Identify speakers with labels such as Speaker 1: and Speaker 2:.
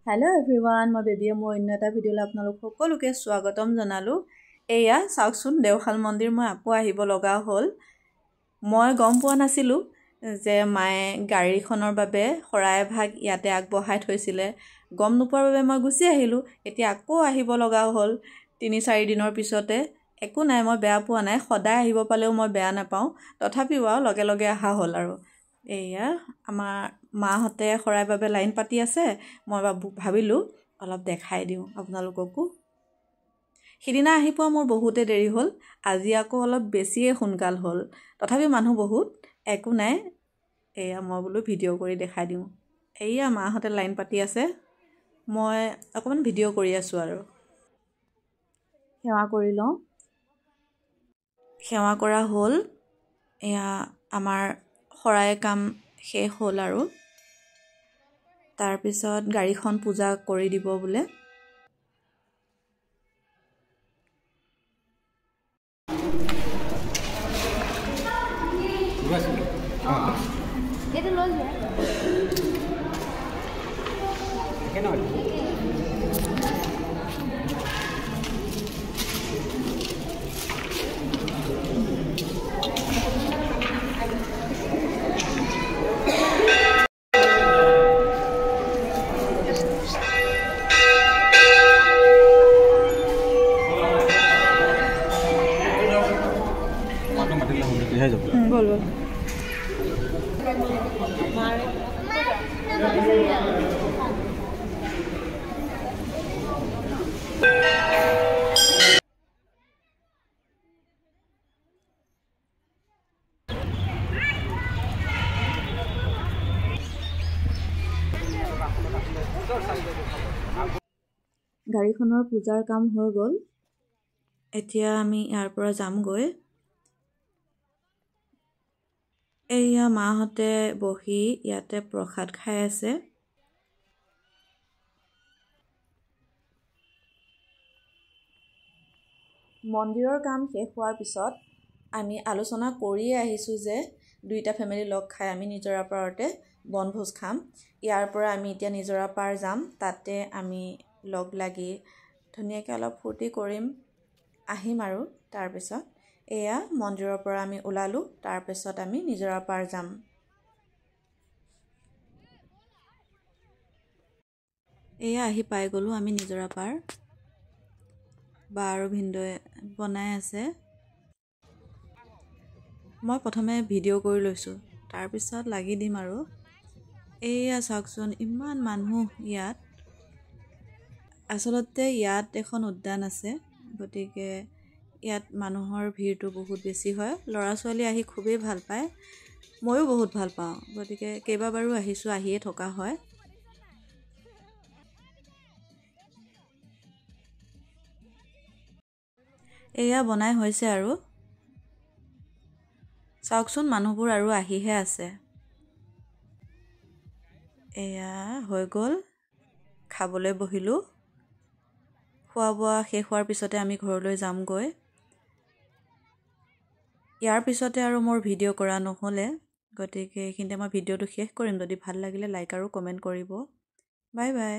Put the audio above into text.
Speaker 1: hello everyone मैं baby मैं अन्य এটা ভিডিওলৈ আপোনালোক সকলোকে স্বাগতম জনালো এয়া চাওকচোন দেওশাল মন্দিৰ মই আকৌ আহিব লগা হ'ল মই গম পোৱা নাছিলো যে মায়ে গাড়ীখনৰ বাবে শৰাই ভাগ ইয়াতে আগবঢ়াই থৈছিলে গম নোপোৱাৰ বাবে মই গুছি আহিলো এতিয়া আকৌ আহিব লগা হ'ল 3-4 দিনৰ পিছতে একো নাই মই বেয়া পোৱা নাই সদায় আহিব পালেও মই বেয়া নাপাওঁ তথাপিও লগে লগে আহা হ'ল আৰু এয়া আমাৰ মাহতে খৰাই বাবে লাইন পাতি আছে মই ভাবিলো অলপ দেখাই দিও আপোনালোককো হিদিনা আহি পোৱা মোৰ বহুতে দেৰি হ'ল আজি আকৌ অলপ বেছিয়ে সোনকাল হ'ল তথাপি মানুহ বহুত একো নাই এয়া মই বলো ভিডিও কৰি দেখাই দিও এয়া মাহতে লাইন পাতি আছে মই অকমান ভিডিও কৰি আছো আৰু সেৱা কৰি লওঁ সেৱা কৰা হ'ল এয়া আমাৰ খৰাই কাম শেষ হ'ল আৰু তাৰ পিছত গাড়ীখন পূজা কৰি দিব বুলে
Speaker 2: এটা লল যায় কেন
Speaker 1: बोल बोल গাড়ীখনৰ পূজাৰ কাম হৈ গ'ল এতিয়া আমি ইয়াৰ পৰা যামগৈ এয়া মাহতে বহি ইয়াতে প্ৰসাদ খাই আছে মন্দিৰৰ কাম শেষ হোৱাৰ পিছত আমি আলোচনা কৰি আহিছো যে দুইটা ফ্যামিলি লগ খাই আমি নিজৰাপাৰতে বনভোজ খাম ইয়াৰ পৰা আমি এতিয়া নিজৰাপাৰ যাম তাতে আমি লগ লাগি ধুনীয়াকৈ অলপ ফূৰ্তি কৰিম আহিম আৰু তাৰ পিছত এয়া মন্দিৰৰ পৰা আমি ওলালো তাৰ পিছত আমি নিজৰাপাৰ যাম এয়া আহি পাই গলো আমি নিজৰাপাৰ বা আৰু ভিন্দই বনাই আছে মই প্ৰথমে ভিডিও কৰি লৈছো তাৰ পিছত লাগি দিম আৰু এয়া চাওকচোন ইমান মানুহ ইয়াত আসলতে ইয়াত এখন উদ্যান আছে গতিকে ইয়াত মানুহৰ ভিৰটো বহুত বেছি হয় লৰা ছোৱালী আহি খুবেই ভাল পায় ময়ো বহুত ভাল পাওঁ গতিকে কেইবাবাৰো আহিছো আহিয়ে থকা হয় এয়া বনাই হৈছে আৰু চাওকচোন মানুহবোৰ আৰু আহিহে আছে এয়া হৈ গ'ল খাবলৈ বহিলো খোৱা বোৱা শেষ হোৱাৰ পিছতে আমি ঘৰলৈ যামগৈ ইয়াৰ পিছতে আৰু মোৰ ভিডিও কৰা নহলে গতিকে এইখিনিতে মই ভিডিওটো শেষ কৰিম যদি ভাল লাগিলে লাইক আৰু কমেন্ট কৰিব বাই বাই